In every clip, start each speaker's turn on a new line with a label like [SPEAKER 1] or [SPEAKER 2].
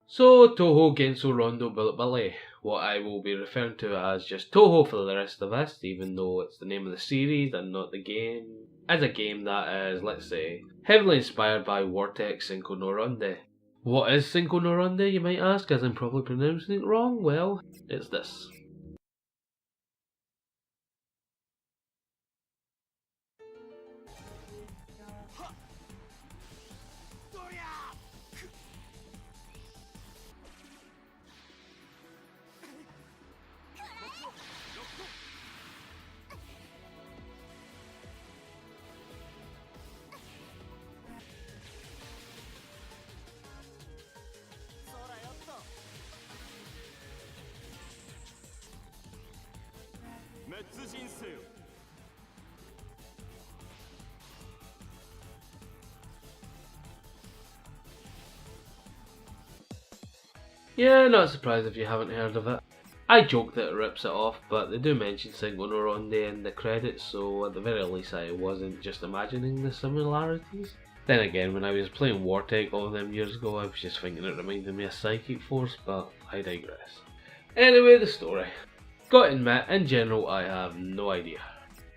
[SPEAKER 1] So, Touhou Genso Rondo Ballet, what I will be referring to as just Touhou for the rest of this, even though it's the name of the series and not the game, is a game that is, let's say, heavily inspired by Wartech Cinco no Ronde. What is Cinco no Ronde, you might ask, as I'm probably pronouncing it wrong? Well, it's this. Yeah, not surprised if you haven't heard of it. I joke that it rips it off, but they do mention Cinco no Ronde in the credits, so at the very least I wasn't just imagining the similarities. Then again, when I was playing Wartech all them years ago, I was just thinking it reminded me of Psychic Force, but I digress. Anyway, the story. Got to admit, in general, I have no idea.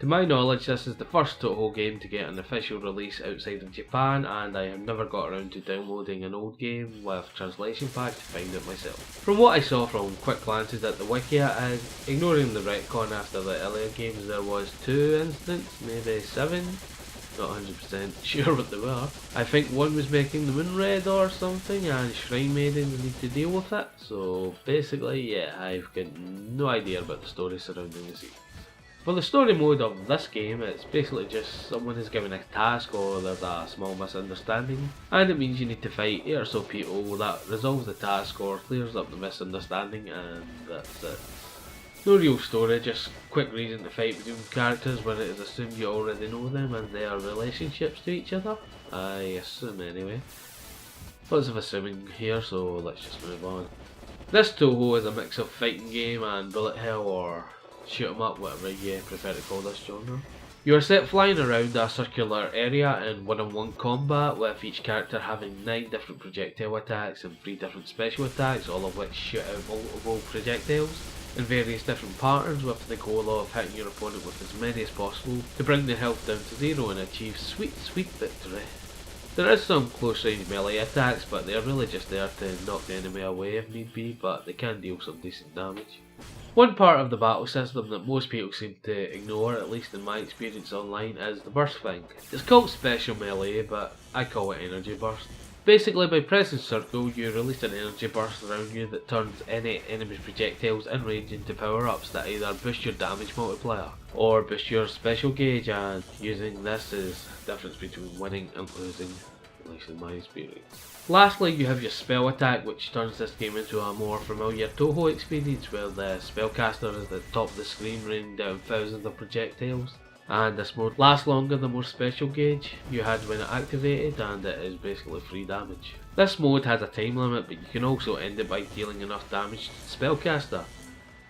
[SPEAKER 1] To my knowledge, this is the first Touhou game to get an official release outside of Japan, and I have never got around to downloading an old game with translation pack to find it myself. From what I saw from quick glances at the wiki, ignoring the retcon after the earlier games, there was 2 incidents, maybe 7, not 100% sure what they were. I think one was making the moon red or something, and Shrine Maidens need to deal with it, so basically yeah, I've got no idea about the story surrounding the series. For the story mode of this game, it's basically just someone is given a task or there's a small misunderstanding, and it means you need to fight 8 or so people that resolves the task or clears up the misunderstanding, and that's it. No real story, just quick reason to fight between characters when it is assumed you already know them and their relationships to each other. I assume anyway. Lots of assuming here, so let's just move on. This Touhou is a mix of fighting game and bullet hell or shoot 'em up, whatever you prefer to call this genre. You are set flying around a circular area in one-on-one combat, with each character having 9 different projectile attacks and 3 different special attacks, all of which shoot out multiple projectiles in various different patterns, with the goal of hitting your opponent with as many as possible to bring their health down to 0 and achieve sweet victory. There is some close range melee attacks, but they are really just there to knock the enemy away if need be, but they can deal some decent damage. One part of the battle system that most people seem to ignore, at least in my experience online, is the burst thing. It's called special melee, but I call it energy burst. Basically, by pressing circle, you release an energy burst around you that turns any enemy's projectiles in range into power-ups that either boost your damage multiplier or boost your special gauge, and using this is the difference between winning and losing, at least in my experience. Lastly, you have your spell attack, which turns this game into a more familiar Touhou experience where the spellcaster is at the top of the screen raining down thousands of projectiles. And this mode lasts longer the more special gauge you had when it activated, and it is basically free damage. This mode has a time limit, but you can also end it by dealing enough damage to the spellcaster.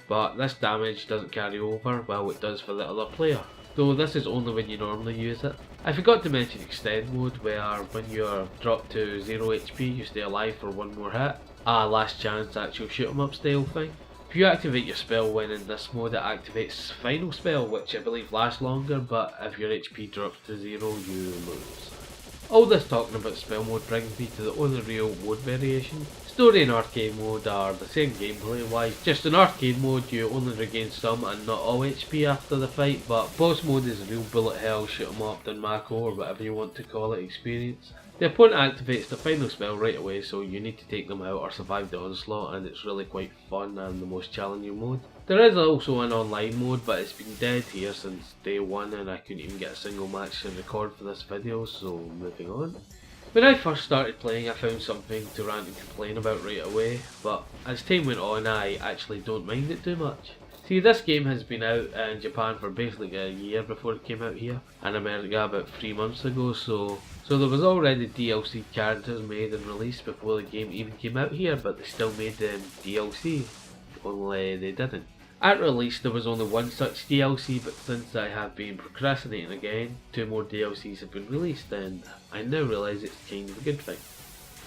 [SPEAKER 1] But this damage doesn't carry over, while it does for the other player, though this is only when you normally use it. I forgot to mention extend mode, where when you are dropped to 0 HP you stay alive for 1 more hit, a last chance actual shoot 'em up style thing. If you activate your spell when in this mode, it activates final spell, which I believe lasts longer, but if your HP drops to 0 you lose. All this talking about spell mode brings me to the only real mode variation. Story and arcade mode are the same gameplay wise, just in arcade mode you only regain some and not all HP after the fight, but boss mode is a real bullet hell, shoot 'em up, Danmaku or whatever you want to call it experience. The opponent activates the final spell right away, so you need to take them out or survive the onslaught, and it's really quite fun and the most challenging mode. There is also an online mode, but it's been dead here since day 1 and I couldn't even get a single match to record for this video, so moving on. When I first started playing I found something to rant and complain about right away, but as time went on I actually don't mind it too much. See, this game has been out in Japan for basically a year before it came out here, and America about 3 months ago, so there was already DLC characters made and released before the game even came out here, but they still made them DLC, only they didn't. At release there was only one such DLC, but since I have been procrastinating again, 2 more DLCs have been released, and I now realise it's kind of a good thing.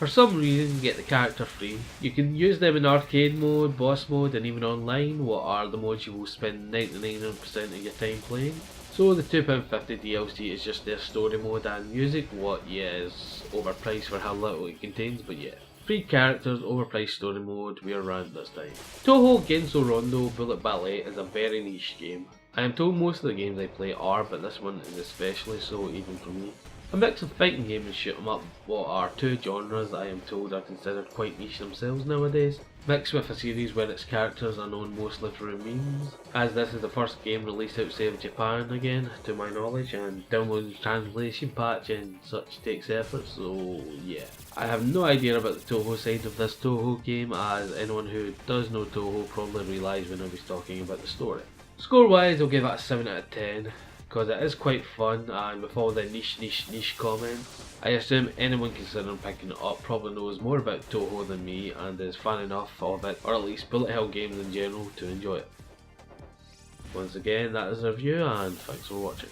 [SPEAKER 1] For some reason you get the character free. You can use them in arcade mode, boss mode and even online, what are the modes you will spend 99% of your time playing. So the £2.50 DLC is just their story mode and music, what is overpriced for how little it contains, but yeah. Free characters, overpriced story mode, we're around this time. Touhou Genso Rondo Bullet Ballet is a very niche game. I am told most of the games I play are, but this one is especially so even for me. A mix of fighting game and shoot 'em up, what are two genres I am told are considered quite niche themselves nowadays, mixed with a series where its characters are known mostly through memes, as this is the first game released outside of Japan again, to my knowledge, and downloading translation patch and such takes effort, so yeah. I have no idea about the Touhou side of this Touhou game, as anyone who does know Touhou probably realised when I was talking about the story. Score wise, I'll give it a 7 out of 10. Because it is quite fun, and with all the niche comments, I assume anyone considering picking it up probably knows more about Touhou than me and is fan enough of it, or at least bullet hell games in general, to enjoy it. Once again, that is a review and thanks for watching.